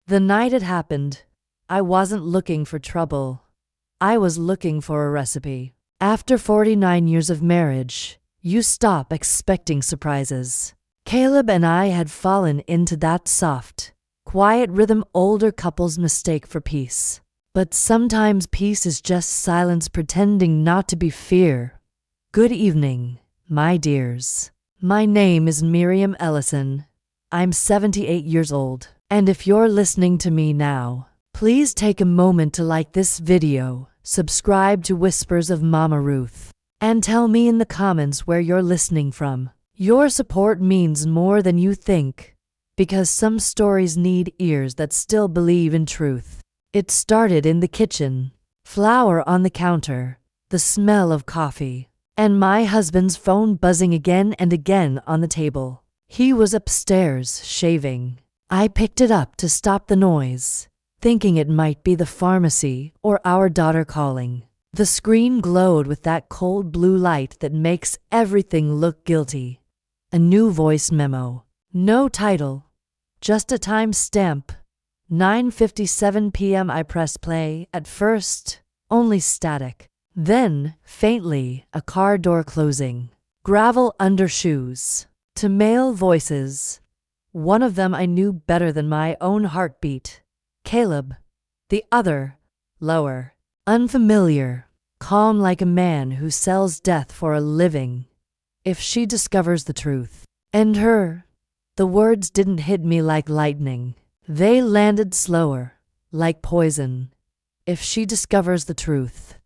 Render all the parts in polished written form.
The night it happened, I wasn't looking for trouble. I was looking for a recipe. After 49 years of marriage, you stop expecting surprises. Caleb and I had fallen into that soft, quiet rhythm older couples mistake for peace. But sometimes peace is just silence pretending not to be fear. Good evening, my dears. My name is Miriam Ellison. I'm 78 years old. And if you're listening to me now, please take a moment to like this video, subscribe to Whispers of Mama Ruth, and tell me in the comments where you're listening from. Your support means more than you think, because some stories need ears that still believe in truth. It started in the kitchen, flour on the counter, the smell of coffee, and my husband's phone buzzing again and again on the table. He was upstairs, shaving. I picked it up to stop the noise, thinking it might be the pharmacy or our daughter calling. The screen glowed with that cold blue light that makes everything look guilty. A new voice memo. No title, just a time stamp. 9:57 p.m. I press play. At first, only static. Then, faintly, a car door closing. Gravel under shoes. To male voices. One of them I knew better than my own heartbeat. Caleb. The other, lower, unfamiliar, calm like a man who sells death for a living. If she discovers the truth. And her. The words didn't hit me like lightning. They landed slower, like poison. If she discovers the truth.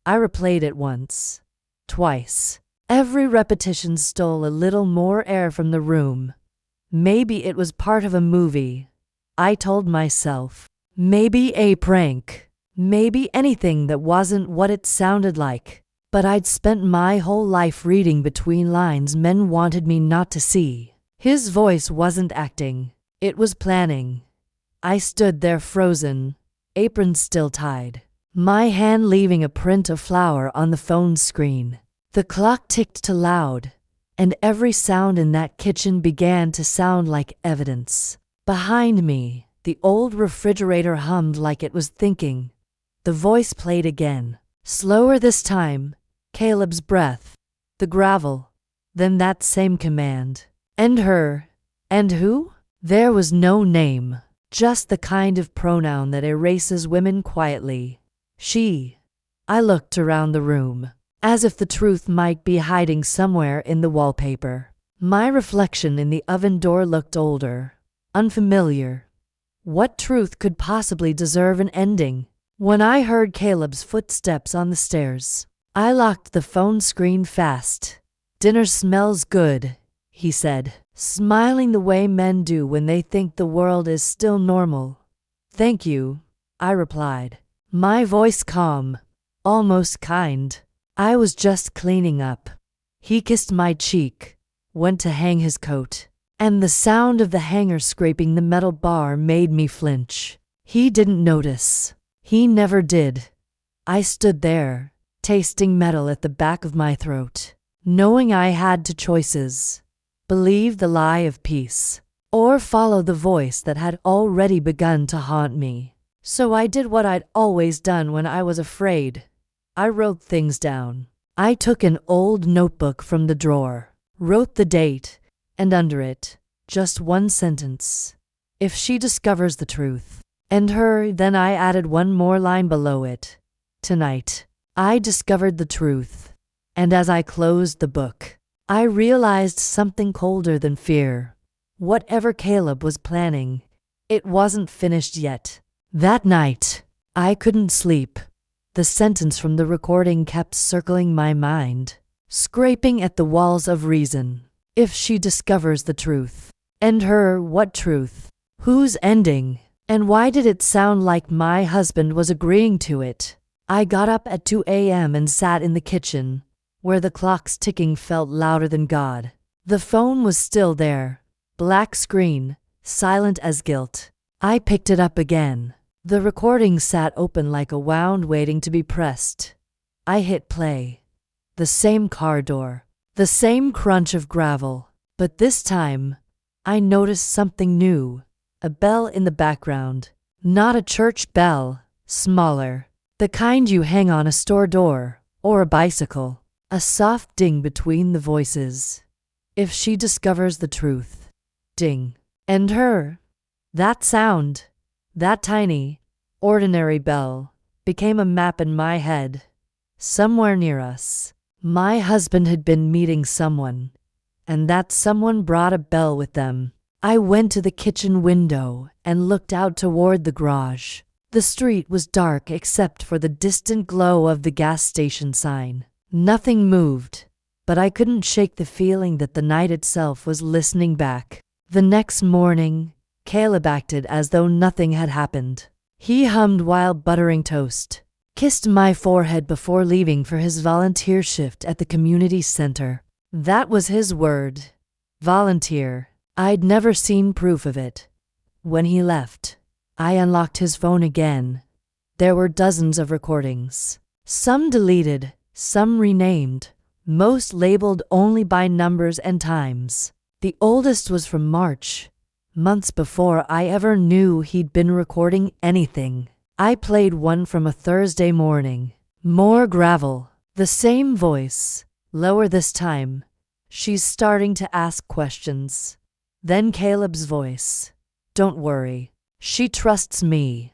I replayed it once. Twice. Every repetition stole a little more air from the room. Maybe it was part of a movie. I told myself. Maybe a prank. Maybe anything that wasn't what it sounded like. But I'd spent my whole life reading between lines men wanted me not to see. His voice wasn't acting. It was planning. I stood there frozen, apron still tied, my hand leaving a print of flour on the phone screen. The clock ticked to loud, and every sound in that kitchen began to sound like evidence. Behind me, the old refrigerator hummed like it was thinking. The voice played again, slower this time. Caleb's breath, the gravel, then that same command. And her, and who? There was no name, just the kind of pronoun that erases women quietly. She. I looked around the room, as if the truth might be hiding somewhere in the wallpaper. My reflection in the oven door looked older, unfamiliar. What truth could possibly deserve an ending? When I heard Caleb's footsteps on the stairs, I locked the phone screen fast. Dinner smells good, he said, smiling the way men do when they think the world is still normal. Thank you, I replied, my voice calm, almost kind. I was just cleaning up. He kissed my cheek, went to hang his coat, and the sound of the hanger scraping the metal bar made me flinch. He didn't notice. He never did. I stood there, tasting metal at the back of my throat, knowing I had two choices: believe the lie of peace, or follow the voice that had already begun to haunt me. So I did what I'd always done when I was afraid. I wrote things down. I took an old notebook from the drawer, wrote the date, and under it, just one sentence. If she discovers the truth. And her, then I added one more line below it. Tonight. I discovered the truth, and as I closed the book, I realized something colder than fear. Whatever Caleb was planning, it wasn't finished yet. That night, I couldn't sleep. The sentence from the recording kept circling my mind, scraping at the walls of reason. If she discovers the truth. And her, what truth? Whose ending? And why did it sound like my husband was agreeing to it? I got up at 2 a.m. and sat in the kitchen, where the clock's ticking felt louder than God. The phone was still there, black screen, silent as guilt. I picked it up again. The recording sat open like a wound waiting to be pressed. I hit play. The same car door, the same crunch of gravel, but this time, I noticed something new. a bell in the background. Not a church bell, smaller. The kind you hang on a store door or a bicycle. A soft ding between the voices. If she discovers the truth. Ding. And her. That sound, that tiny, ordinary bell, became a map in my head. Somewhere near us, my husband had been meeting someone, and that someone brought a bell with them. I went to the kitchen window and looked out toward the garage. The street was dark except for the distant glow of the gas station sign. Nothing moved, but I couldn't shake the feeling that the night itself was listening back. The next morning, Caleb acted as though nothing had happened. He hummed while buttering toast, kissed my forehead before leaving for his volunteer shift at the community center. That was his word. Volunteer. I'd never seen proof of it. When he left, I unlocked his phone again. There were dozens of recordings. Some deleted, some renamed, most labeled only by numbers and times. The oldest was from March, months before I ever knew he'd been recording anything. I played one from a Thursday morning. More gravel. The same voice, lower this time. She's starting to ask questions. Then Caleb's voice. Don't worry. She trusts me.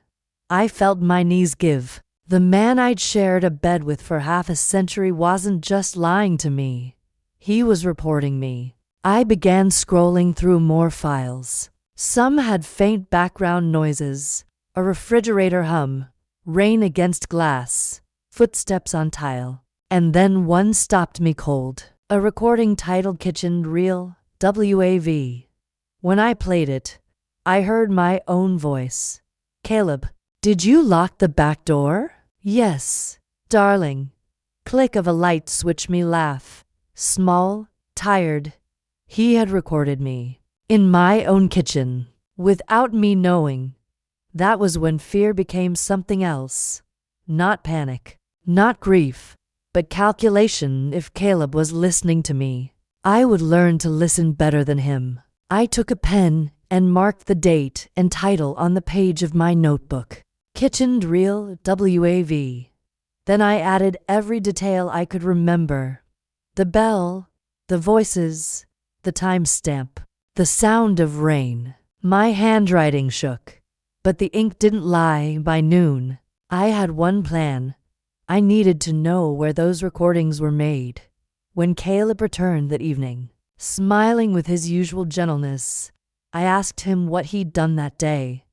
I felt my knees give. The man I'd shared a bed with for half a century wasn't just lying to me. He was reporting me. I began scrolling through more files. Some had faint background noises, a refrigerator hum, rain against glass, footsteps on tile. And then one stopped me cold. A recording titled Kitchen Reel, WAV. When I played it, I heard my own voice. Caleb, did you lock the back door? Yes, darling. Click of a light switch me laugh. Small, tired. He had recorded me. In my own kitchen. Without me knowing. That was when fear became something else. Not panic. Not grief. But calculation. If Caleb was listening to me, I would learn to listen better than him. I took a pen and marked the date and title on the page of my notebook. Kitchen Reel WAV. Then I added every detail I could remember. The bell, the voices, the timestamp, the sound of rain. My handwriting shook, but the ink didn't lie. By noon, I had one plan. I needed to know where those recordings were made. When Caleb returned that evening, smiling with his usual gentleness, I asked him what he'd done that day.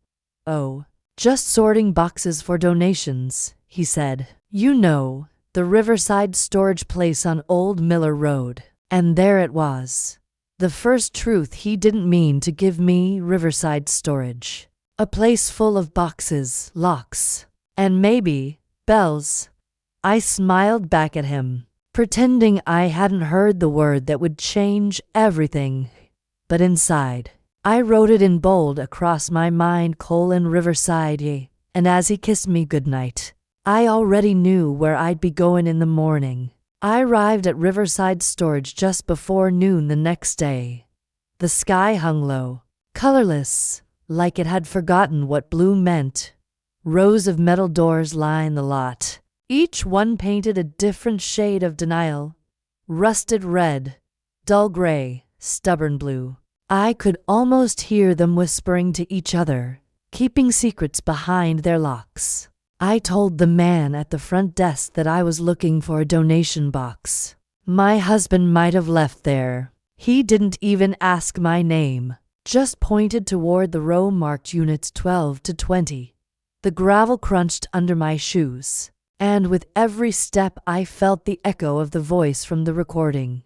Oh, just sorting boxes for donations, he said. You know, the Riverside storage place on Old Miller Road. And there it was. The first truth he didn't mean to give me. Riverside storage. A place full of boxes, locks, and maybe bells. I smiled back at him, pretending I hadn't heard the word that would change everything. But inside, I wrote it in bold across my mind: Riverside. And as he kissed me goodnight, I already knew where I'd be going in the morning. I arrived at Riverside Storage just before noon the next day. The sky hung low, colorless, like it had forgotten what blue meant. Rows of metal doors lined the lot, each one painted a different shade of denial. Rusted red, dull gray, stubborn blue. I could almost hear them whispering to each other, keeping secrets behind their locks. I told the man at the front desk that I was looking for a donation box. My husband might have left there. He didn't even ask my name, just pointed toward the row marked units 12 to 20. The gravel crunched under my shoes, and with every step I felt the echo of the voice from the recording.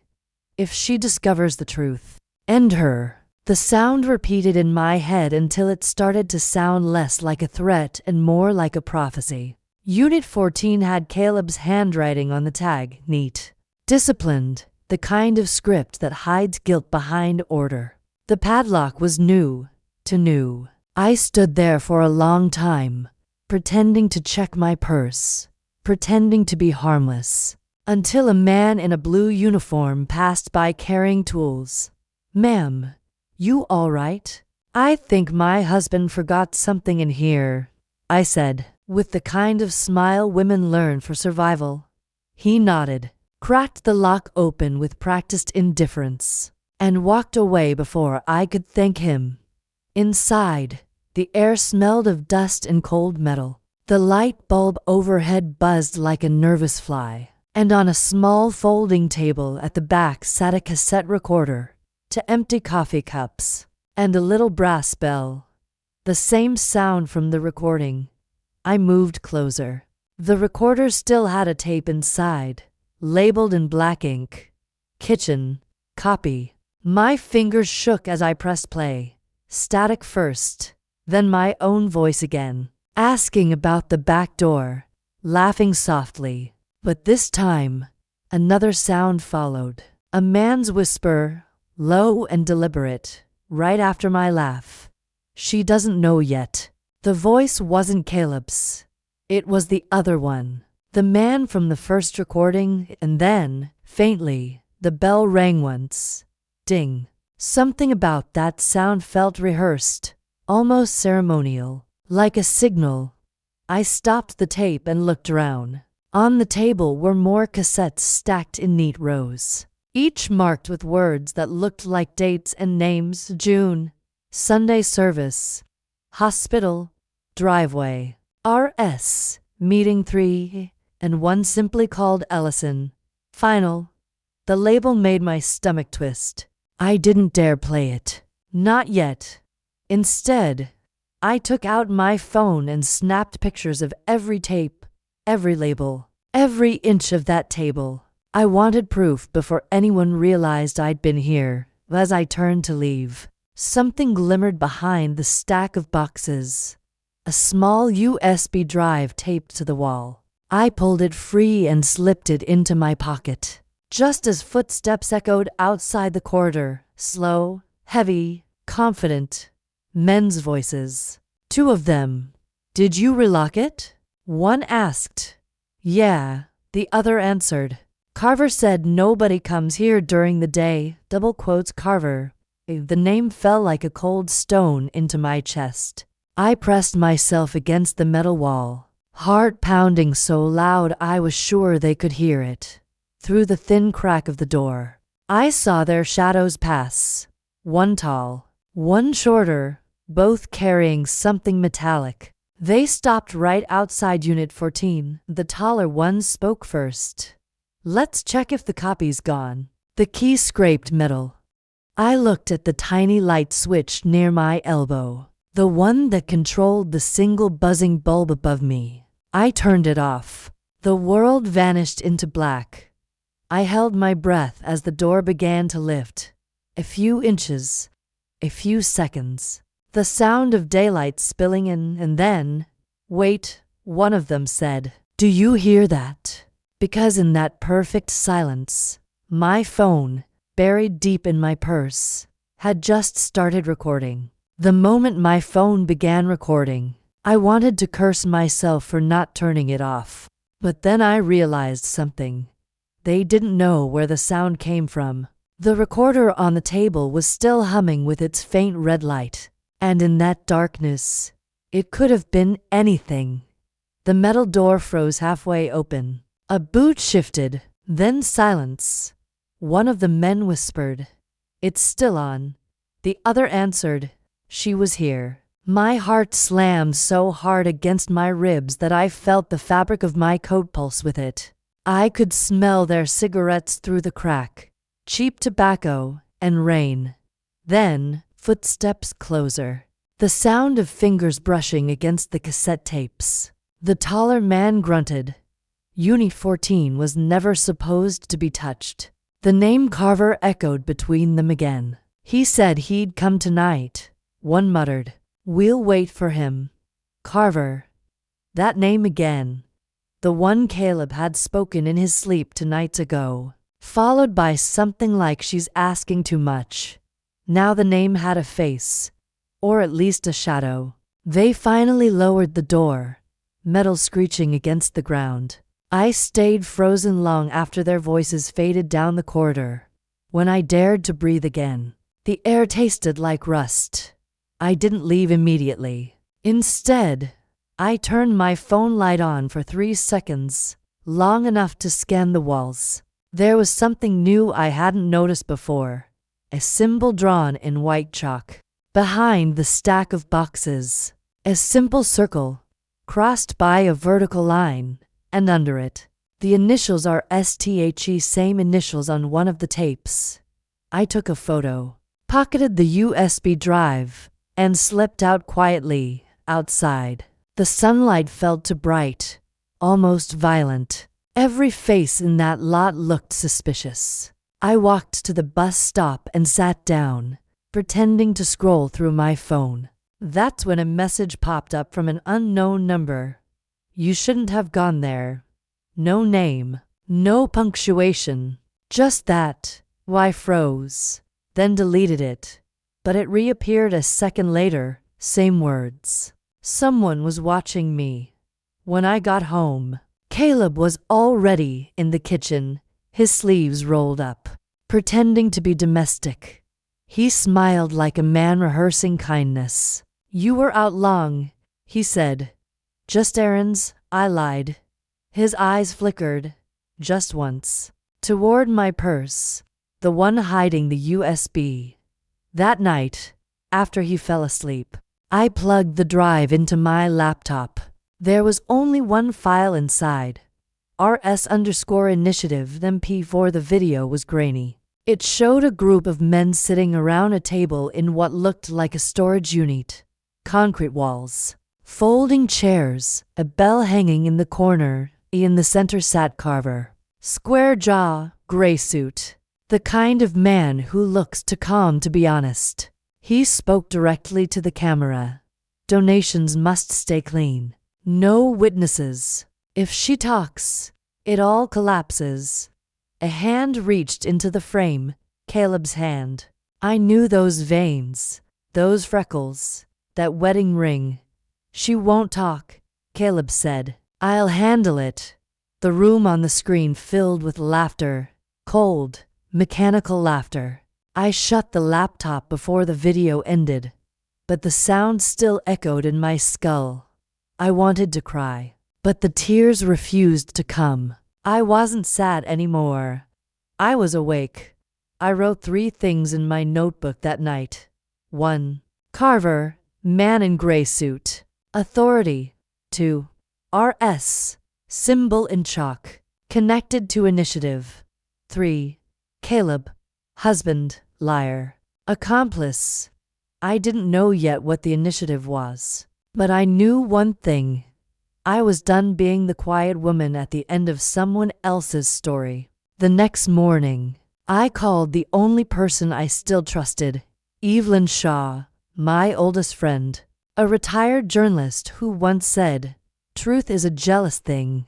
If she discovers the truth, end her. The sound repeated in my head until it started to sound less like a threat and more like a prophecy. Unit 14 had Caleb's handwriting on the tag, neat, disciplined, the kind of script that hides guilt behind order. The padlock was new to new. I stood there for a long time, pretending to check my purse, pretending to be harmless, until a man in a blue uniform passed by carrying tools. Ma'am, you all right? I think my husband forgot something in here, I said, with the kind of smile women learn for survival. He nodded, cracked the lock open with practiced indifference, and walked away before I could thank him. Inside, the air smelled of dust and cold metal. The light bulb overhead buzzed like a nervous fly, and on a small folding table at the back sat a cassette recorder, to empty coffee cups, and a little brass bell. The same sound from the recording. I moved closer. The recorder still had a tape inside, labeled in black ink. Kitchen, copy. My fingers shook as I pressed play. Static first, then my own voice again, asking about the back door, laughing softly. But this time, another sound followed. A man's whisper, low and deliberate, right after my laugh. She doesn't know yet. The voice wasn't Caleb's. It was the other one. The man from the first recording, and then, faintly, the bell rang once. Ding. Something about that sound felt rehearsed, almost ceremonial, like a signal. I stopped the tape and looked around. On the table were more cassettes stacked in neat rows, each marked with words that looked like dates and names: June, Sunday service, hospital, driveway, RS, meeting 3, and one simply called Ellison. Final. The label made my stomach twist. I didn't dare play it. Not yet. Instead, I took out my phone and snapped pictures of every tape, every label, every inch of that table. I wanted proof before anyone realized I'd been here. As I turned to leave, something glimmered behind the stack of boxes. A small USB drive taped to the wall. I pulled it free and slipped it into my pocket. Just as footsteps echoed outside the corridor, slow, heavy, confident. Men's voices. 2 of them. Did you relock it? One asked. Yeah, the other answered. Carver said nobody comes here during the day. Double quotes Carver. The name fell like a cold stone into my chest. I pressed myself against the metal wall, heart pounding so loud I was sure they could hear it. Through the thin crack of the door, I saw their shadows pass. One tall, one shorter, both carrying something metallic. They stopped right outside Unit 14. The taller one spoke first. Let's check if the copy's gone. The key scraped metal. I looked at the tiny light switch near my elbow, the one that controlled the single buzzing bulb above me. I turned it off. The world vanished into black. I held my breath as the door began to lift. A few inches. A few seconds. The sound of daylight spilling in, and then, wait, one of them said. Do you hear that? Because in that perfect silence, my phone, buried deep in my purse, had just started recording. The moment my phone began recording, I wanted to curse myself for not turning it off. But then I realized something. They didn't know where the sound came from. The recorder on the table was still humming with its faint red light. And in that darkness, it could have been anything. The metal door froze halfway open. A boot shifted, then silence. One of the men whispered, "It's still on." The other answered, "She was here." My heart slammed so hard against my ribs that I felt the fabric of my coat pulse with it. I could smell their cigarettes through the crack, cheap tobacco, and rain. Then, footsteps closer. The sound of fingers brushing against the cassette tapes. The taller man grunted. Unit 14 was never supposed to be touched. The name Carver echoed between them again. He said he'd come tonight. One muttered, "We'll wait for him." Carver. That name again. The one Caleb had spoken in his sleep 2 nights ago. Followed by something like "She's asking too much." Now the name had a face, or at least a shadow. They finally lowered the door, metal screeching against the ground. I stayed frozen long after their voices faded down the corridor. When I dared to breathe again, the air tasted like rust. I didn't leave immediately. Instead, I turned my phone light on for 3 seconds, long enough to scan the walls. There was something new I hadn't noticed before. A symbol drawn in white chalk. Behind the stack of boxes, a simple circle, crossed by a vertical line, and under it, the initials are STHE, same initials on one of the tapes. I took a photo, pocketed the USB drive, and slipped out quietly, outside. The sunlight felt too bright, almost violent. Every face in that lot looked suspicious. I walked to the bus stop and sat down, pretending to scroll through my phone. That's when a message popped up from an unknown number. You shouldn't have gone there. No name, no punctuation, just that. I froze, then deleted it, but it reappeared a second later, same words. Someone was watching me. When I got home, Caleb was already in the kitchen, his sleeves rolled up, pretending to be domestic. He smiled like a man rehearsing kindness. You were out long, he said. Just errands, I lied. His eyes flickered, just once, toward my purse, the one hiding the USB. That night, after he fell asleep, I plugged the drive into my laptop. There was only one file inside. RS_initiative, then P4. The video was grainy. It showed a group of men sitting around a table in what looked like a storage unit. Concrete walls, folding chairs, a bell hanging in the corner. In the center sat Carver. Square jaw, gray suit. The kind of man who looks too calm to be honest. He spoke directly to the camera. Donations must stay clean. No witnesses. If she talks, it all collapses. A hand reached into the frame, Caleb's hand. I knew those veins, those freckles, that wedding ring. She won't talk, Caleb said. I'll handle it. The room on the screen filled with laughter, cold, mechanical laughter. I shut the laptop before the video ended, but the sound still echoed in my skull. I wanted to cry, but the tears refused to come. I wasn't sad anymore. I was awake. I wrote 3 things in my notebook that night. 1. Carver, man in gray suit. Authority. 2. RS, symbol in chalk, connected to initiative. 3. Caleb, husband, liar, accomplice. I didn't know yet what the initiative was, but I knew one thing. I was done being the quiet woman at the end of someone else's story. The next morning, I called the only person I still trusted, Evelyn Shaw, my oldest friend, a retired journalist who once said, "Truth is a jealous thing.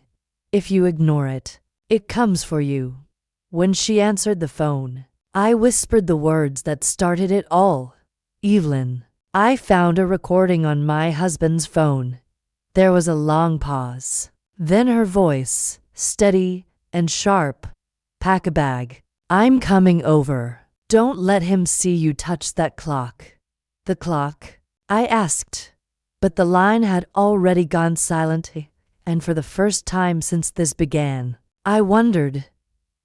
If you ignore it, it comes for you." When she answered the phone, I whispered the words that started it all. Evelyn, I found a recording on my husband's phone. There was a long pause. Then her voice, steady and sharp. Pack a bag. I'm coming over. Don't let him see you touch that clock. The clock? I asked. But the line had already gone silent, and for the first time since this began, I wondered,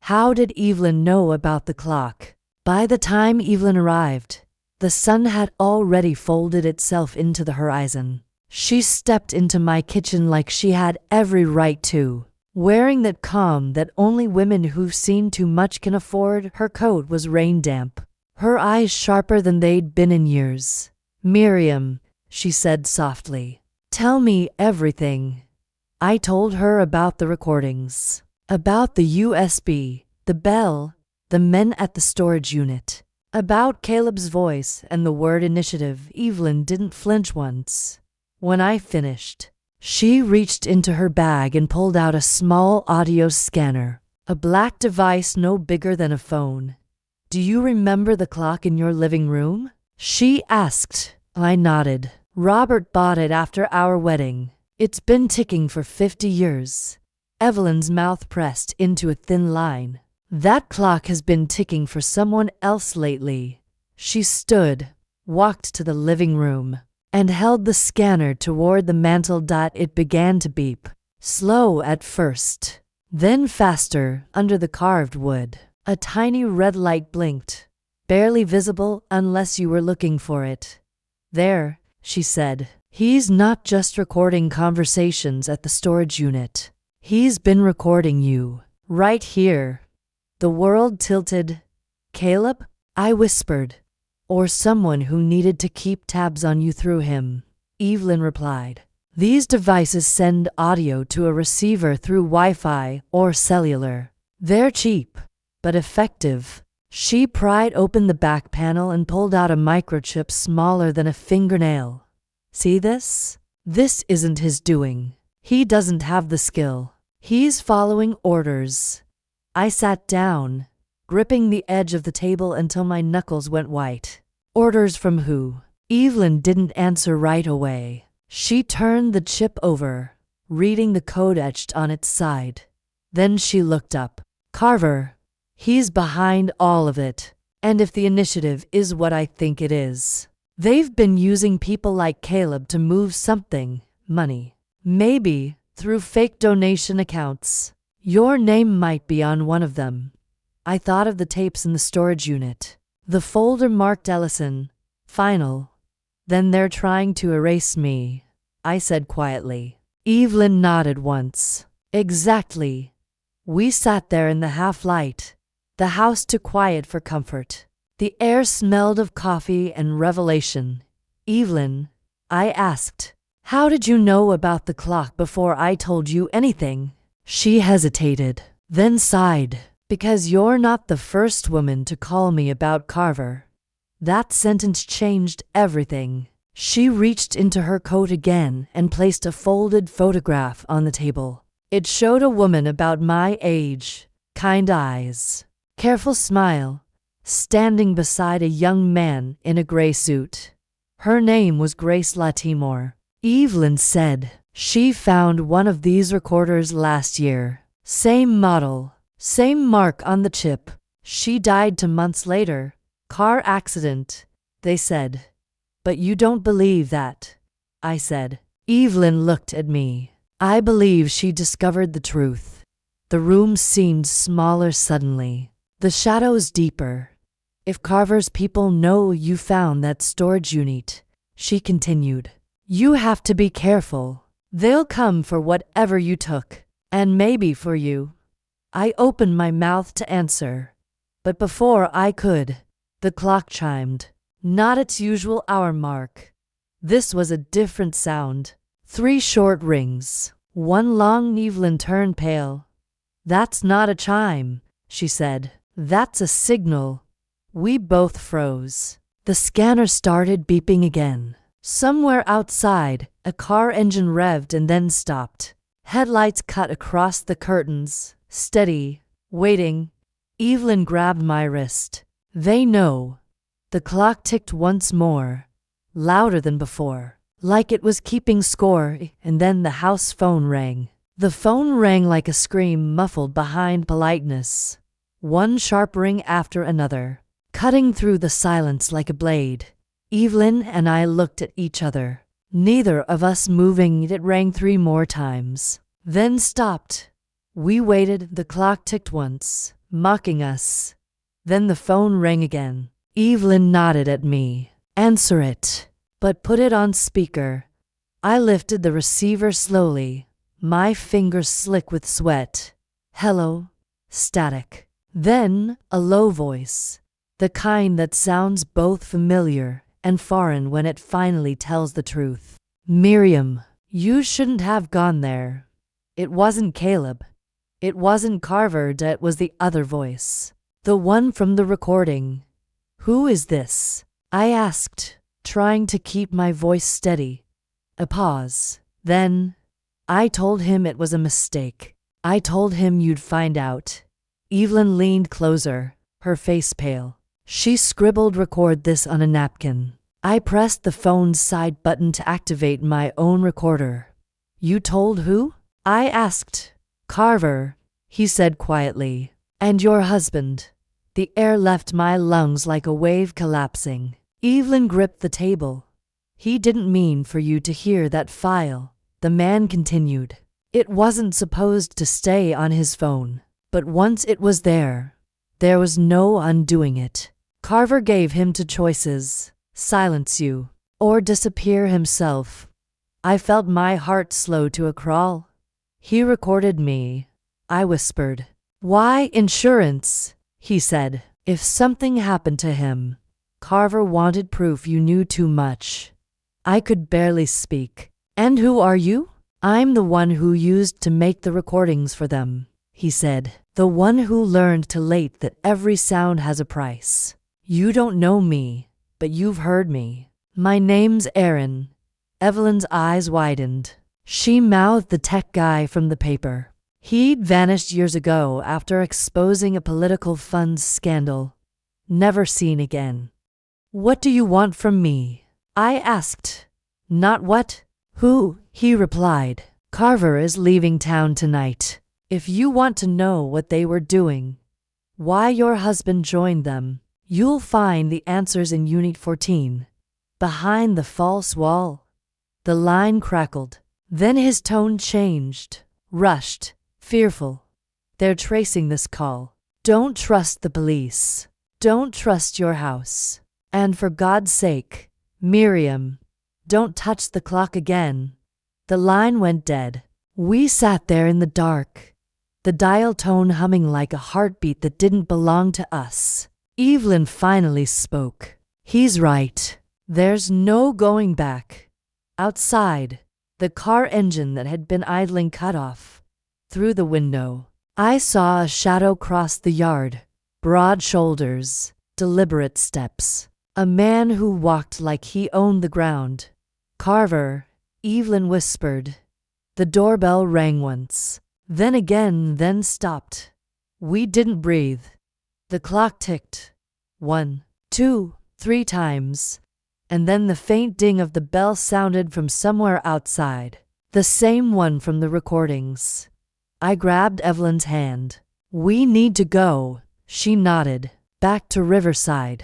how did Evelyn know about the clock? By the time Evelyn arrived, the sun had already folded itself into the horizon. She stepped into my kitchen like she had every right to, wearing that calm that only women who've seen too much can afford. Her coat was rain damp, her eyes sharper than they'd been in years. "Miriam," she said softly, "tell me everything." I told her about the recordings, about the USB, the bell, the men at the storage unit, about Caleb's voice and the word initiative. Evelyn didn't flinch once. When I finished, she reached into her bag and pulled out a small audio scanner, a black device no bigger than a phone. "Do you remember the clock in your living room?" she asked. I nodded. "Robert bought it after our wedding. It's been ticking for 50 years. Evelyn's mouth pressed into a thin line. "That clock has been ticking for someone else lately." She stood, walked to the living room, and held the scanner toward the mantel. It began to beep, slow at first, then faster under the carved wood. A tiny red light blinked, barely visible unless you were looking for it. There, she said. He's not just recording conversations at the storage unit. He's been recording you. Right here. The world tilted. Caleb? I whispered. Or someone who needed to keep tabs on you through him. Evelyn replied. These devices send audio to a receiver through Wi-Fi or cellular. They're cheap, but effective. She pried open the back panel and pulled out a microchip smaller than a fingernail. See this? This isn't his doing. He doesn't have the skill. He's following orders. I sat down, gripping the edge of the table until my knuckles went white. Orders from who? Evelyn didn't answer right away. She turned the chip over, reading the code etched on its side. Then she looked up. Carver. He's behind all of it. And if the initiative is what I think it is, they've been using people like Caleb to move something, money. Maybe through fake donation accounts. Your name might be on one of them. I thought of the tapes in the storage unit. The folder marked Ellison. Final. Then they're trying to erase me, I said quietly. Evelyn nodded once. Exactly. We sat there in the half-light, the house too quiet for comfort. The air smelled of coffee and revelation. Evelyn, I asked, how did you know about the clock before I told you anything? She hesitated, then sighed. Because you're not the first woman to call me about Carver. That sentence changed everything. She reached into her coat again and placed a folded photograph on the table. It showed a woman about my age, kind eyes, careful smile, standing beside a young man in a gray suit. Her name was Grace Latimore. Evelyn said she found one of these recorders last year. Same model. Same mark on the chip. She died 2 months later. Car accident, they said. But you don't believe that, I said. Evelyn looked at me. I believe she discovered the truth. The room seemed smaller suddenly, the shadows deeper. If Carver's people know you found that storage unit, she continued, you have to be careful. They'll come for whatever you took, and maybe for you. I opened my mouth to answer, but before I could, the clock chimed. Not its usual hour mark. This was a different sound. 3 short rings. 1 long. Evelyn turned pale. That's not a chime, she said. That's a signal. We both froze. The scanner started beeping again. Somewhere outside, a car engine revved and then stopped. Headlights cut across the curtains. Steady, waiting. Evelyn grabbed my wrist. They know. The clock ticked once more, louder than before, like it was keeping score, and then the house phone rang. The phone rang like a scream muffled behind politeness. One sharp ring after another, cutting through the silence like a blade. Evelyn and I looked at each other, neither of us moving. It rang 3 more times, then stopped. We waited. The clock ticked once, mocking us. Then the phone rang again. Evelyn nodded at me. Answer it, but put it on speaker. I lifted the receiver slowly, my fingers slick with sweat. Hello. Static. Then a low voice, the kind that sounds both familiar and foreign when it finally tells the truth. Miriam, you shouldn't have gone there. It wasn't Caleb. It wasn't Carver. It was the other voice. The one from the recording. Who is this? I asked, trying to keep my voice steady. A pause. Then, I told him it was a mistake. I told him you'd find out. Evelyn leaned closer, her face pale. She scribbled record this on a napkin. I pressed the phone's side button to activate my own recorder. You told who? I asked. Carver, he said quietly. And your husband. The air left my lungs like a wave collapsing. Evelyn gripped the table. He didn't mean for you to hear that file, the man continued. It wasn't supposed to stay on his phone, but once it was there was no undoing it. Carver gave him two choices: silence you, or disappear himself. I felt my heart slow to a crawl. He recorded me, I whispered. Why insurance? He said. If something happened to him. Carver wanted proof you knew too much. I could barely speak. And who are you? I'm the one who used to make the recordings for them, he said. The one who learned too late that every sound has a price. You don't know me, but you've heard me. My name's Aaron. Evelyn's eyes widened. She mouthed the tech guy from the paper. He'd vanished years ago after exposing a political funds scandal. Never seen again. What do you want from me? I asked. Not what? Who? He replied. Carver is leaving town tonight. If you want to know what they were doing, why your husband joined them, you'll find the answers in Unit 14. Behind the false wall. The line crackled. Then his tone changed. Rushed. Fearful. They're tracing this call. Don't trust the police. Don't trust your house. And for God's sake, Miriam, don't touch the clock again. The line went dead. We sat there in the dark, the dial tone humming like a heartbeat that didn't belong to us. Evelyn finally spoke. He's right. There's no going back. Outside, the car engine that had been idling cut off. Through the window, I saw a shadow cross the yard. Broad shoulders, deliberate steps. A man who walked like he owned the ground. Carver, Evelyn whispered. The doorbell rang once. Then again, then stopped. We didn't breathe. The clock ticked. 1, 2, 3 times. And then the faint ding of the bell sounded from somewhere outside. The same one from the recordings. I grabbed Evelyn's hand. We need to go, she nodded. Back to Riverside.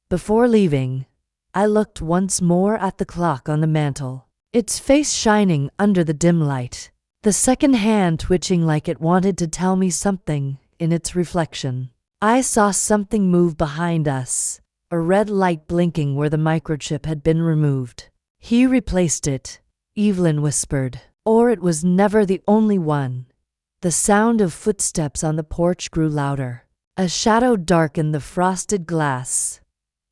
Before leaving, I looked once more at the clock on the mantel, its face shining under the dim light, the second hand twitching like it wanted to tell me something in its reflection. I saw something move behind us, a red light blinking where the microchip had been removed. He replaced it, Evelyn whispered, or it was never the only one. The sound of footsteps on the porch grew louder. A shadow darkened the frosted glass,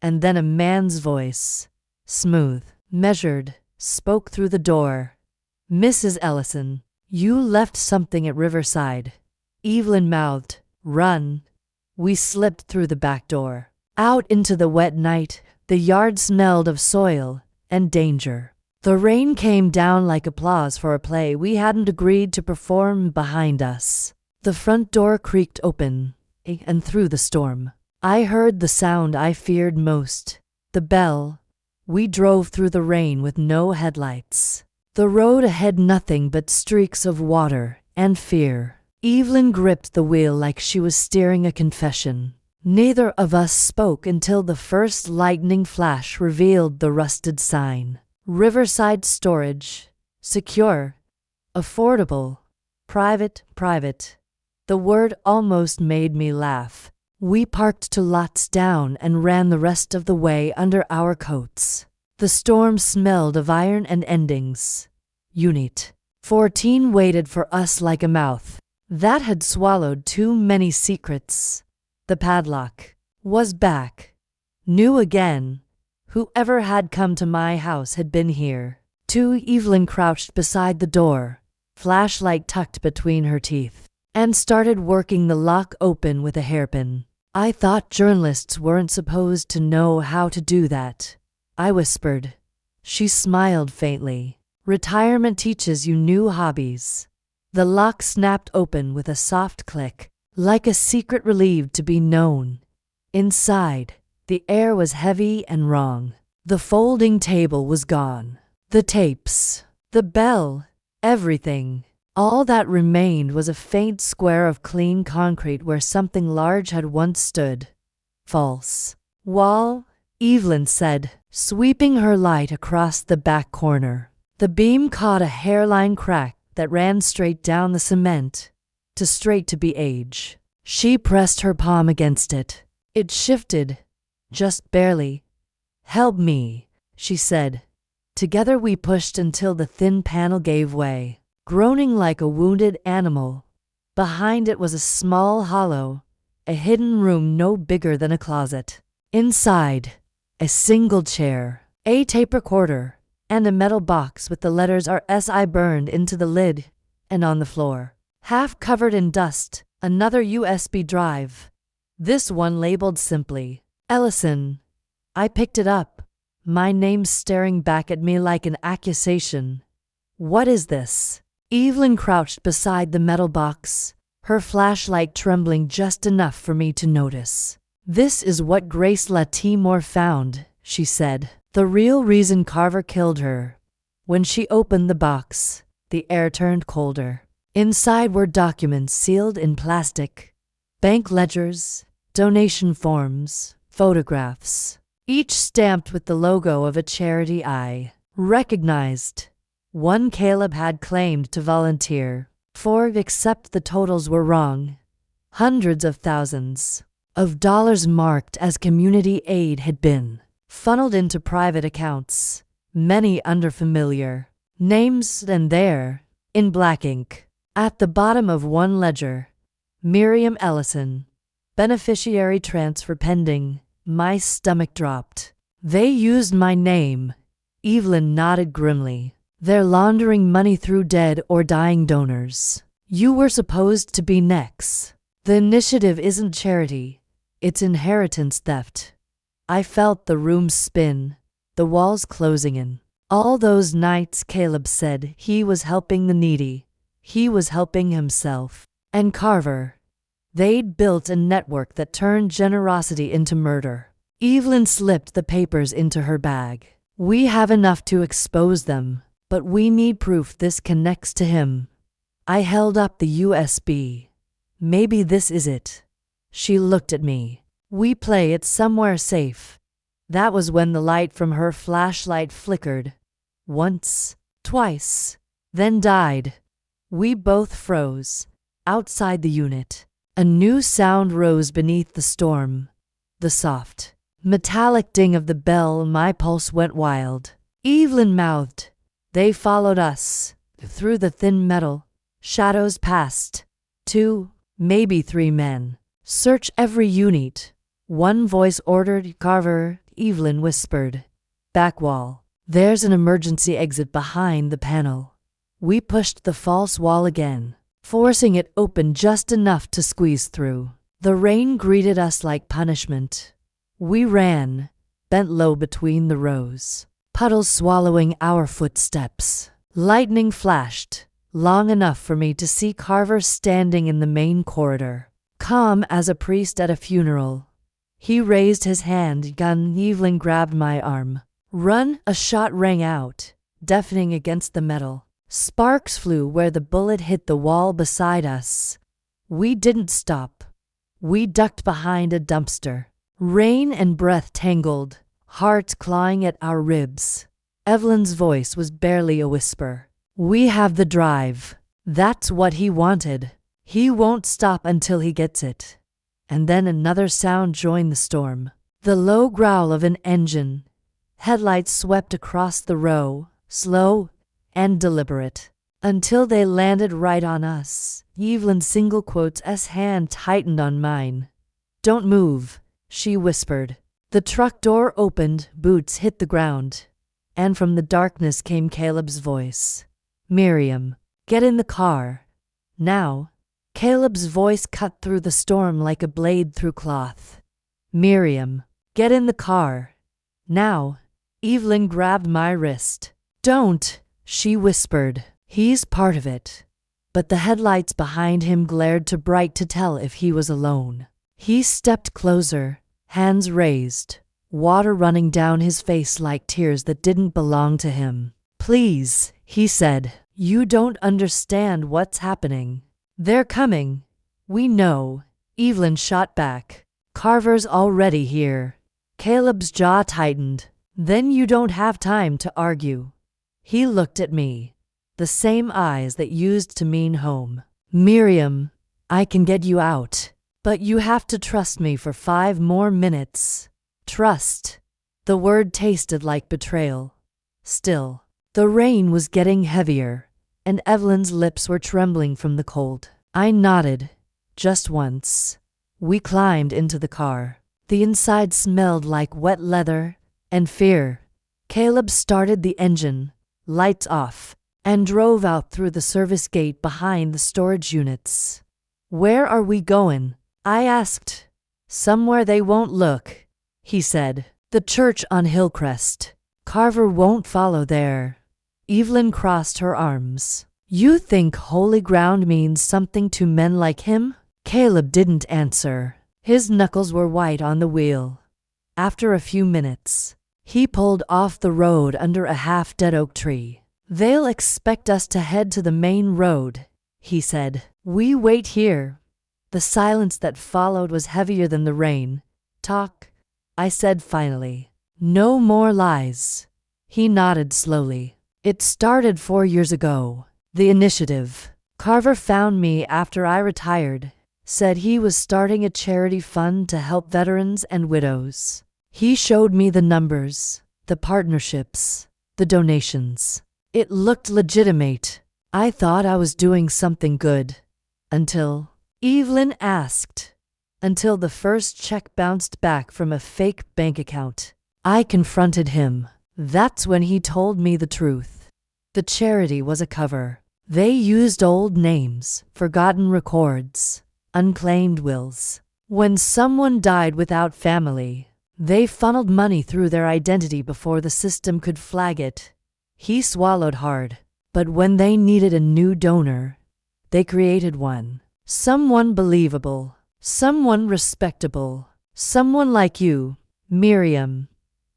and then a man's voice, smooth, measured, spoke through the door. Mrs. Ellison, you left something at Riverside. Evelyn mouthed, run. We slipped through the back door. Out into the wet night, the yard smelled of soil and danger. The rain came down like applause for a play we hadn't agreed to perform behind us. The front door creaked open, and through the storm, I heard the sound I feared most, the bell. We drove through the rain with no headlights. The road ahead nothing but streaks of water and fear. Evelyn gripped the wheel like she was steering a confession. Neither of us spoke until the first lightning flash revealed the rusted sign. Riverside Storage. Secure. Affordable. Private. The word almost made me laugh. We parked 2 lots down and ran the rest of the way under our coats. The storm smelled of iron and endings. Unit 14 waited for us like a mouth that had swallowed too many secrets. The padlock was back. New again. Whoever had come to my house had been here. Evelyn crouched beside the door, flashlight tucked between her teeth, and started working the lock open with a hairpin. I thought journalists weren't supposed to know how to do that, I whispered. She smiled faintly. Retirement teaches you new hobbies. The lock snapped open with a soft click, like a secret relieved to be known. Inside, the air was heavy and wrong. The folding table was gone. The tapes, the bell, everything. All that remained was a faint square of clean concrete where something large had once stood. False wall. Evelyn said, sweeping her light across the back corner. The beam caught a hairline crack that ran straight down the cement, too straight to be age. She pressed her palm against it. It shifted, just barely. "Help me," she said. Together we pushed until the thin panel gave way. Groaning like a wounded animal, behind it was a small hollow, a hidden room no bigger than a closet. Inside, a single chair, a tape recorder, and a metal box with the letters RSI burned into the lid and on the floor. Half covered in dust, another USB drive. This one labeled simply, Ellison. I picked it up, my name staring back at me like an accusation. What is this? Evelyn crouched beside the metal box, her flashlight trembling just enough for me to notice. "This is what Grace Latimore found," she said. "The real reason Carver killed her." When she opened the box, the air turned colder. Inside were documents sealed in plastic. Bank ledgers, donation forms, photographs, each stamped with the logo of a charity I recognized. One Caleb had claimed to volunteer for, except the totals were wrong. Hundreds of thousands of dollars marked as community aid had been funneled into private accounts, many under familiar names, and there, in black ink, at the bottom of one ledger, Miriam Ellison, beneficiary transfer pending. My stomach dropped. "They used my name," Evelyn nodded grimly. "They're laundering money through dead or dying donors. You were supposed to be next. The initiative isn't charity, it's inheritance theft." I felt the room spin, the walls closing in. All those nights, Caleb said, he was helping the needy. He was helping himself. And Carver. They'd built a network that turned generosity into murder. Evelyn slipped the papers into her bag. "We have enough to expose them, but we need proof this connects to him." I held up the USB. "Maybe this is it." She looked at me. "We play it somewhere safe." That was when the light from her flashlight flickered. Once, twice, then died. We both froze, outside the unit. A new sound rose beneath the storm. The soft, metallic ding of the bell. My pulse went wild. Evelyn mouthed, "They followed us." Through the thin metal, shadows passed. 2, maybe 3 men. "Search every unit." One voice ordered. "Carver," Evelyn whispered. "Back wall. There's an emergency exit behind the panel." We pushed the false wall again, forcing it open just enough to squeeze through. The rain greeted us like punishment. We ran, bent low between the rows, puddles swallowing our footsteps. Lightning flashed, long enough for me to see Carver standing in the main corridor, calm as a priest at a funeral. He raised his hand. Gun. Evelyn grabbed my arm. "Run!" A shot rang out, deafening against the metal. Sparks flew where the bullet hit the wall beside us. We didn't stop. We ducked behind a dumpster. Rain and breath tangled, hearts clawing at our ribs. Evelyn's voice was barely a whisper. "We have the drive. That's what he wanted. He won't stop until he gets it." And then another sound joined the storm. The low growl of an engine. Headlights swept across the row, slow and deliberate, until they landed right on us. Evelyn's single quotes S hand tightened on mine. "Don't move," she whispered. The truck door opened, boots hit the ground, and from the darkness came Caleb's voice. "Miriam, get in the car. Now." Caleb's voice cut through the storm like a blade through cloth. "Miriam, get in the car. Now." Evelyn grabbed my wrist. "Don't," she whispered. "He's part of it." But the headlights behind him glared too bright to tell if he was alone. He stepped closer, hands raised, water running down his face like tears that didn't belong to him. "Please," he said. "You don't understand what's happening. They're coming." "We know," Evelyn shot back. "Carver's already here." Caleb's jaw tightened. Then you don't have time to argue. He looked at me, the same eyes that used to mean home. Miriam, I can get you out, but you have to trust me for 5 more minutes. Trust. The word tasted like betrayal. Still, the rain was getting heavier, and Evelyn's lips were trembling from the cold. I nodded, just once. We climbed into the car. The inside smelled like wet leather and fear. Caleb started the engine, lights off, and drove out through the service gate behind the storage units. Where are we going? I asked. Somewhere they won't look, he said. The church on Hillcrest. Carver won't follow there. Evelyn crossed her arms. You think holy ground means something to men like him? Caleb didn't answer. His knuckles were white on the wheel. After a few minutes, he pulled off the road under a half-dead oak tree. They'll expect us to head to the main road, he said. We wait here. The silence that followed was heavier than the rain. Talk, I said finally. No more lies. He nodded slowly. It started 4 years ago. The initiative. Carver found me after I retired. Said he was starting a charity fund to help veterans and widows. He showed me the numbers, the partnerships, the donations. It looked legitimate. I thought I was doing something good. Until Evelyn asked. Until the first check bounced back from a fake bank account. I confronted him. That's when he told me the truth. The charity was a cover. They used old names, forgotten records, unclaimed wills. When someone died without family, they funneled money through their identity before the system could flag it. He swallowed hard. But when they needed a new donor, they created one. Someone believable. Someone respectable. Someone like you, Miriam.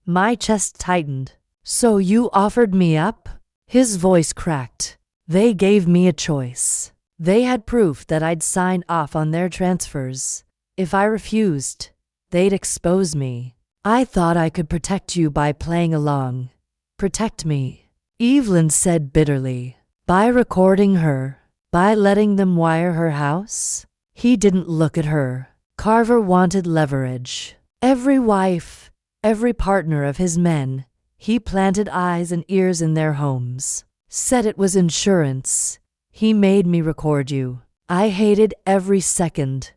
My chest tightened. So you offered me up? His voice cracked. They gave me a choice. They had proof that I'd sign off on their transfers. If I refused, they'd expose me. I thought I could protect you by playing along. Protect me, Evelyn said bitterly. By recording her, by letting them wire her house? He didn't look at her. Carver wanted leverage. Every wife, every partner of his men, he planted eyes and ears in their homes. Said it was insurance. He made me record you. I hated every second.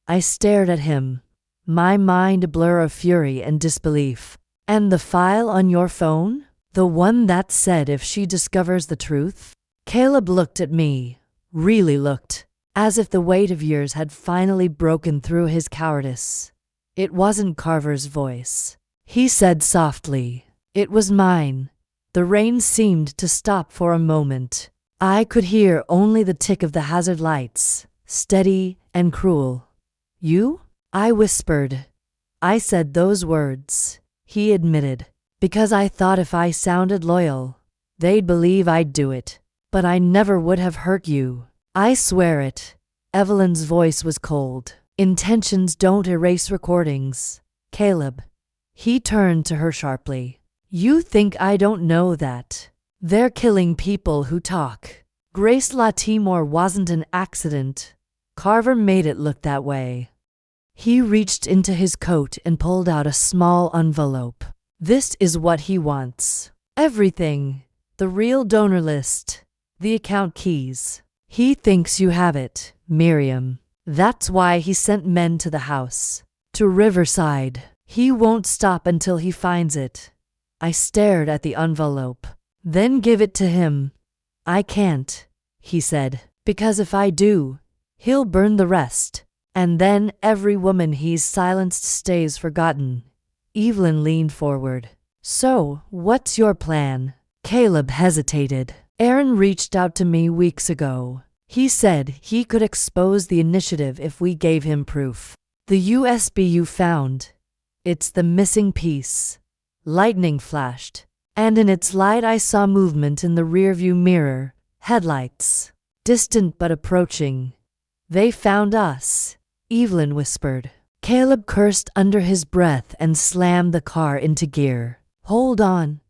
I stared at him, my mind a blur of fury and disbelief. And the file on your phone? The one that said if she discovers the truth? Caleb looked at me, really looked, as if the weight of years had finally broken through his cowardice. It wasn't Carver's voice. He said softly, it was mine. The rain seemed to stop for a moment. I could hear only the tick of the hazard lights, steady and cruel. You? I whispered. I said those words, he admitted, because I thought if I sounded loyal, they'd believe I'd do it. But I never would have hurt you. I swear it. Evelyn's voice was cold. Intentions don't erase recordings, Caleb. He turned to her sharply. You think I don't know that? They're killing people who talk. Grace Latimore wasn't an accident. Carver made it look that way. He reached into his coat and pulled out a small envelope. This is what he wants. Everything. The real donor list. The account keys. He thinks you have it, Miriam. That's why he sent men to the house. To Riverside. He won't stop until he finds it. I stared at the envelope. Then give it to him. I can't, he said, because if I do, he'll burn the rest. And then every woman he's silenced stays forgotten. Evelyn leaned forward. So, what's your plan? Caleb hesitated. Aaron reached out to me weeks ago. He said he could expose the initiative if we gave him proof. The USB you found. It's the missing piece. Lightning flashed, and in its light I saw movement in the rearview mirror. Headlights. Distant but approaching. They found us, Evelyn whispered. Caleb cursed under his breath and slammed the car into gear. Hold on.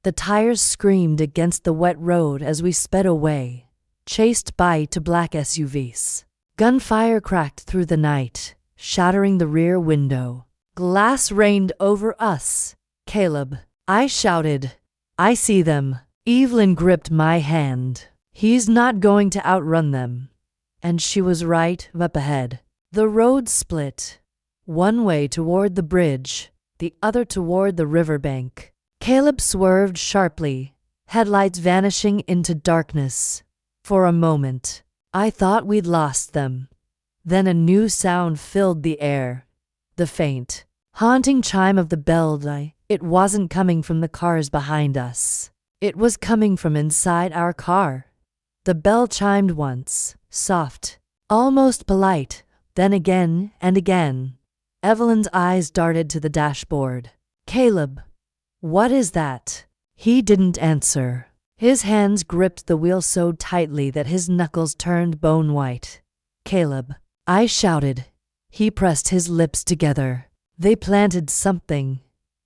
The tires screamed against the wet road as we sped away, chased by two black SUVs. Gunfire cracked through the night, shattering the rear window. Glass rained over us. Caleb, I shouted. I see them. Evelyn gripped my hand. He's not going to outrun them. And she was right up ahead. The road split. One way toward the bridge, the other toward the riverbank. Caleb swerved sharply, headlights vanishing into darkness. For a moment, I thought we'd lost them. Then a new sound filled the air. The faint, haunting chime of the bell. It wasn't coming from the cars behind us. It was coming from inside our car. The bell chimed once, soft, almost polite, then again and again. Evelyn's eyes darted to the dashboard. Caleb, what is that? He didn't answer. His hands gripped the wheel so tightly that his knuckles turned bone white. Caleb, I shouted. He pressed his lips together. They planted something.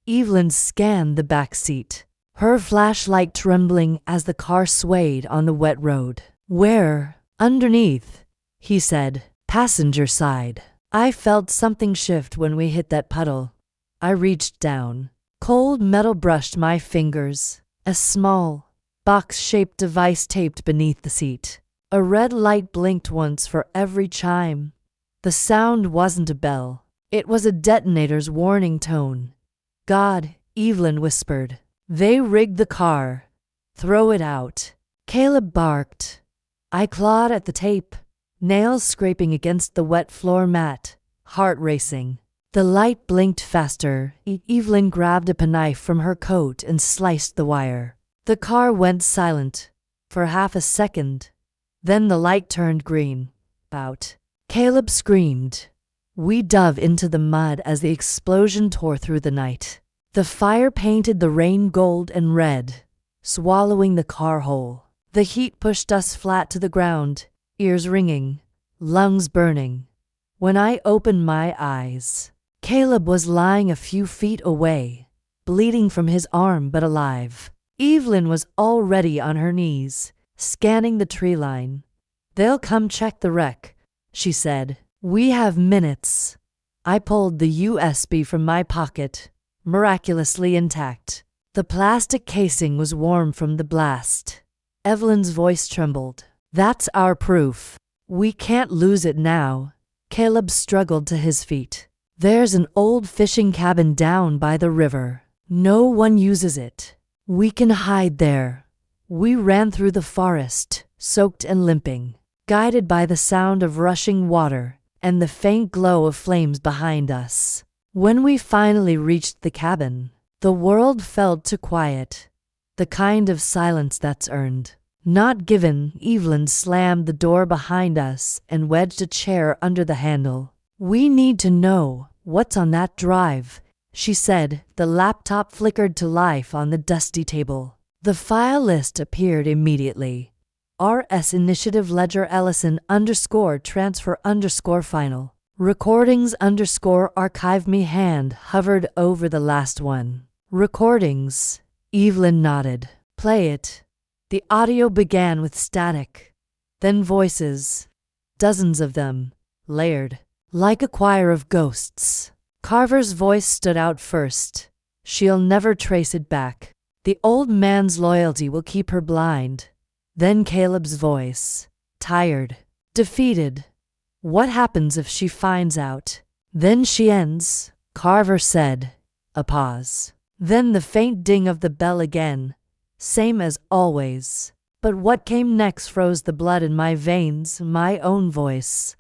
Evelyn scanned the back seat, her flashlight trembling as the car swayed on the wet road. Where? Underneath, he said. Passenger side. I felt something shift when we hit that puddle. I reached down. Cold metal brushed my fingers. A small, box-shaped device taped beneath the seat. A red light blinked once for every chime. The sound wasn't a bell. It was a detonator's warning tone. God, Evelyn whispered. They rigged the car. Throw it out. Caleb barked. I clawed at the tape, nails scraping against the wet floor mat, heart racing. The light blinked faster. Evelyn grabbed a penknife from her coat and sliced the wire. The car went silent for half a second. Then the light turned green. Out. Caleb screamed. We dove into the mud as the explosion tore through the night. The fire painted the rain gold and red, swallowing the car whole. The heat pushed us flat to the ground, ears ringing, lungs burning. When I opened my eyes, Caleb was lying a few feet away, bleeding from his arm but alive. Evelyn was already on her knees, scanning the tree line. They'll come check the wreck, she said. We have minutes. I pulled the USB from my pocket, miraculously intact. The plastic casing was warm from the blast. Evelyn's voice trembled. That's our proof. We can't lose it now. Caleb struggled to his feet. There's an old fishing cabin down by the river. No one uses it. We can hide there. We ran through the forest, soaked and limping, guided by the sound of rushing water and the faint glow of flames behind us. When we finally reached the cabin, the world felt too quiet. The kind of silence that's earned, not given. Evelyn slammed the door behind us and wedged a chair under the handle. We need to know what's on that drive, she said. The laptop flickered to life on the dusty table. The file list appeared immediately. RS Initiative Ledger Ellison _ final. Recordings _ archive. Me hand hovered over the last one. Recordings. Evelyn nodded. Play it. The audio began with static, then voices. Dozens of them, layered, like a choir of ghosts. Carver's voice stood out first. She'll never trace it back. The old man's loyalty will keep her blind. Then Caleb's voice, tired, defeated. What happens if she finds out? Then she ends, Carver said. A pause. Then the faint ding of the bell again, same as always. But what came next froze the blood in my veins. My own voice.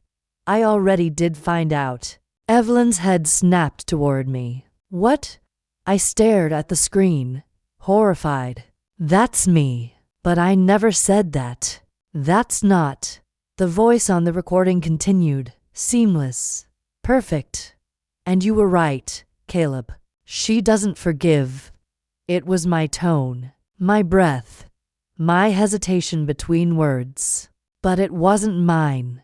I already did find out. Evelyn's head snapped toward me. What? I stared at the screen, horrified. That's me. But I never said that. That's not. The voice on the recording continued, seamless, perfect. And you were right, Caleb. She doesn't forgive. It was my tone, my breath, my hesitation between words. But it wasn't mine.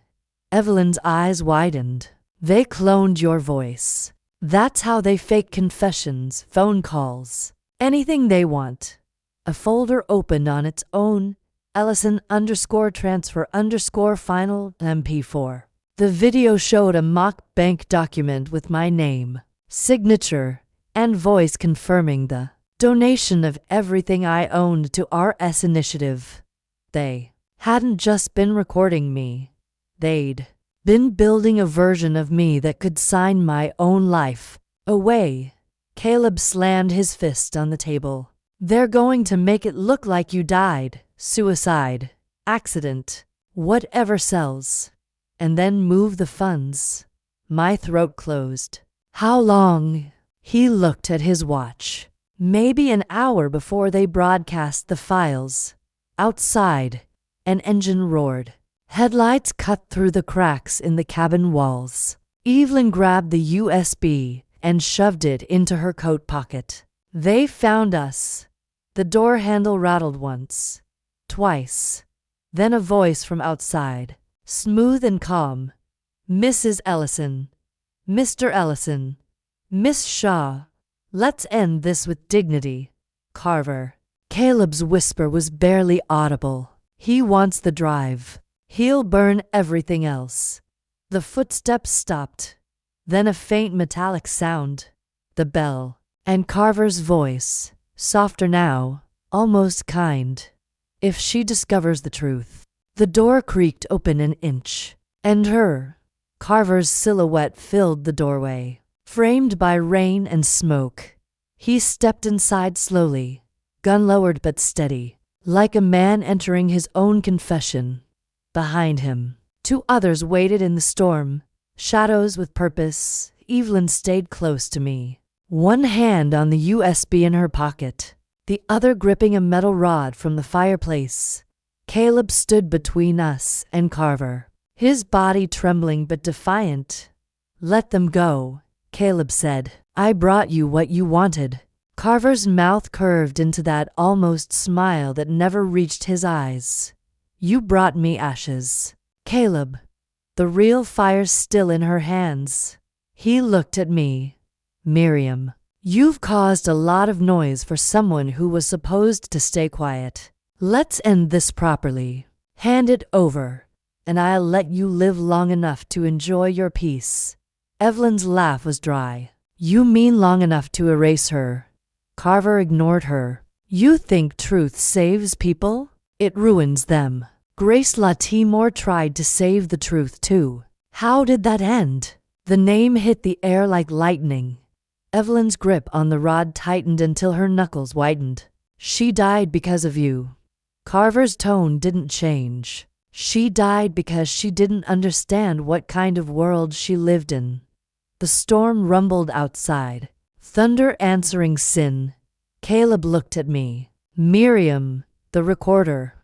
Evelyn's eyes widened. They cloned your voice. That's how they fake confessions, phone calls, anything they want. A folder opened on its own, Ellison_transfer_final MP4. The video showed a mock bank document with my name, signature, and voice confirming the donation of everything I owned to RS Initiative. They hadn't just been recording me. They'd been building a version of me that could sign my own life away. Caleb slammed his fist on the table. They're going to make it look like you died, suicide, accident, whatever sells, and then move the funds. My throat closed. How long? He looked at his watch. Maybe an hour before they broadcast the files. Outside, an engine roared. Headlights cut through the cracks in the cabin walls. Evelyn grabbed the USB and shoved it into her coat pocket. They found us. The door handle rattled once, twice. Then a voice from outside, smooth and calm. Mrs. Ellison, Mr. Ellison, Miss Shaw, let's end this with dignity. Carver. Caleb's whisper was barely audible. He wants the drive. He'll burn everything else. The footsteps stopped. Then a faint metallic sound. The bell. And Carver's voice, softer now, almost kind. If she discovers the truth. The door creaked open an inch. And Carver's silhouette filled the doorway, framed by rain and smoke. He stepped inside slowly, gun lowered but steady, like a man entering his own confession. Behind him, 2 others waited in the storm, shadows with purpose. Evelyn stayed close to me, one hand on the USB in her pocket, the other gripping a metal rod from the fireplace. Caleb stood between us and Carver, his body trembling but defiant. Let them go, Caleb said. I brought you what you wanted. Carver's mouth curved into that almost smile that never reached his eyes. You brought me ashes. Caleb. The real fire still in her hands. He looked at me. Miriam, you've caused a lot of noise for someone who was supposed to stay quiet. Let's end this properly. Hand it over, and I'll let you live long enough to enjoy your peace. Evelyn's laugh was dry. You mean long enough to erase her? Carver ignored her. You think truth saves people? It ruins them. Grace Latimore tried to save the truth too. How did that end? The name hit the air like lightning. Evelyn's grip on the rod tightened until her knuckles whitened. She died because of you. Carver's tone didn't change. She died because she didn't understand what kind of world she lived in. The storm rumbled outside, thunder answering sin. Caleb looked at me. Miriam, the recorder.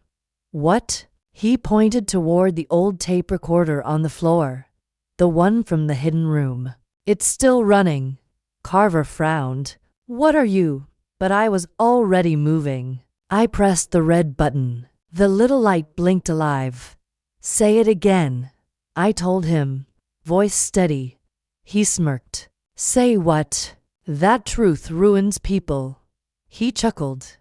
What? He pointed toward the old tape recorder on the floor. The one from the hidden room. It's still running. Carver frowned. What are you? But I was already moving. I pressed the red button. The little light blinked alive. Say it again, I told him, voice steady. He smirked. Say what? That truth ruins people. He chuckled.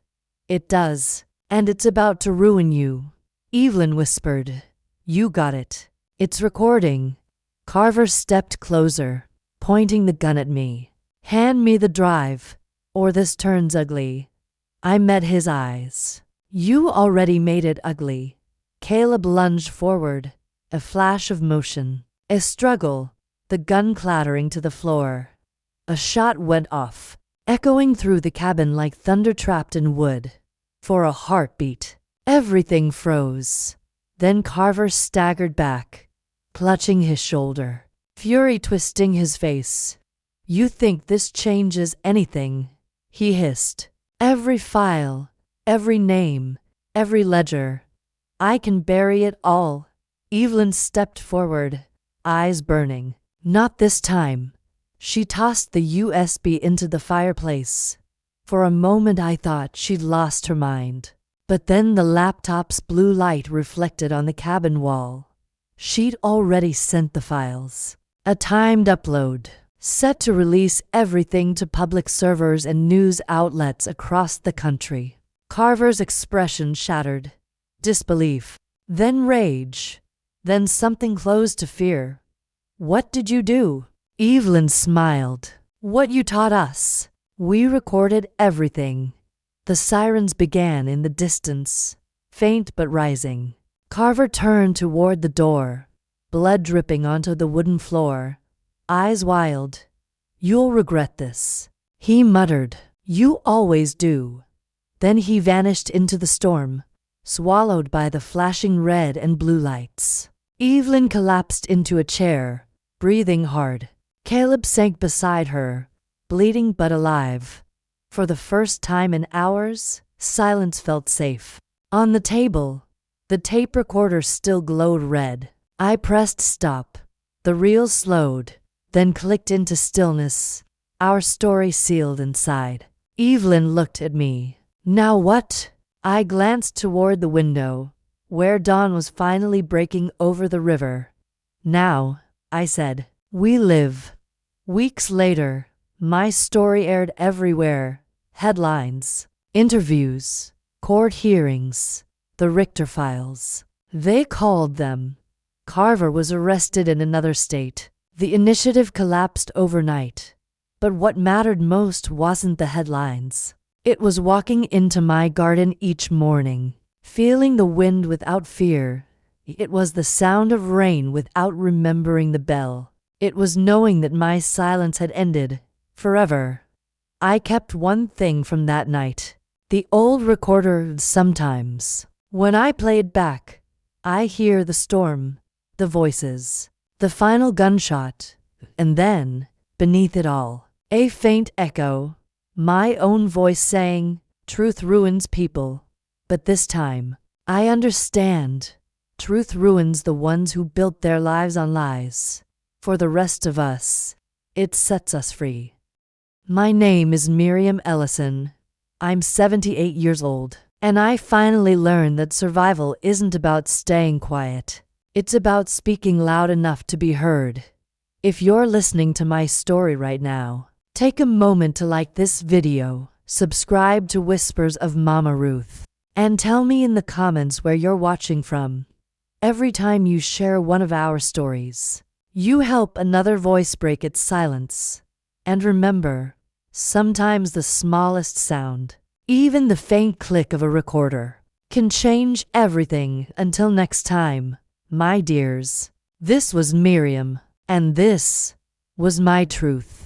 It does, and it's about to ruin you. Evelyn whispered. You got it. It's recording. Carver stepped closer, pointing the gun at me. Hand me the drive, or this turns ugly. I met his eyes. You already made it ugly. Caleb lunged forward, a flash of motion, a struggle, the gun clattering to the floor. A shot went off, echoing through the cabin like thunder trapped in wood. For a heartbeat, everything froze. Then Carver staggered back, clutching his shoulder, fury twisting his face. You think this changes anything? He hissed. Every file, every name, every ledger. I can bury it all. Evelyn stepped forward, eyes burning. Not this time. She tossed the USB into the fireplace. For a moment I thought she'd lost her mind. But then the laptop's blue light reflected on the cabin wall. She'd already sent the files. A timed upload, set to release everything to public servers and news outlets across the country. Carver's expression shattered. Disbelief, then rage, then something close to fear. What did you do? Evelyn smiled. What you taught us. We recorded everything. The sirens began in the distance, faint but rising. Carver turned toward the door, blood dripping onto the wooden floor, eyes wild. You'll regret this, he muttered. You always do. Then he vanished into the storm, swallowed by the flashing red and blue lights. Evelyn collapsed into a chair, breathing hard. Caleb sank beside her, bleeding but alive. For the first time in hours, silence felt safe. On the table, the tape recorder still glowed red. I pressed stop. The reel slowed, then clicked into stillness, our story sealed inside. Evelyn looked at me. Now what? I glanced toward the window, where dawn was finally breaking over the river. Now, I said, we live. Weeks later, my story aired everywhere. Headlines, interviews, court hearings, the Richter files. They called them. Carver was arrested in another state. The initiative collapsed overnight. But what mattered most wasn't the headlines. It was walking into my garden each morning, feeling the wind without fear. It was the sound of rain without remembering the bell. It was knowing that my silence had ended, forever. I kept one thing from that night. The old recorder. Sometimes, when I play it back, I hear the storm, the voices, the final gunshot, and then, beneath it all, a faint echo, my own voice saying, truth ruins people. But this time, I understand. Truth ruins the ones who built their lives on lies. For the rest of us, it sets us free. My name is Miriam Ellison. I'm 78 years old, and I finally learned that survival isn't about staying quiet. It's about speaking loud enough to be heard. If you're listening to my story right now, take a moment to like this video, subscribe to Whispers of Mama Ruth, and tell me in the comments where you're watching from. Every time you share one of our stories, you help another voice break its silence. And remember, sometimes the smallest sound, even the faint click of a recorder, can change everything. Until next time, my dears, this was Miriam, and this was my truth.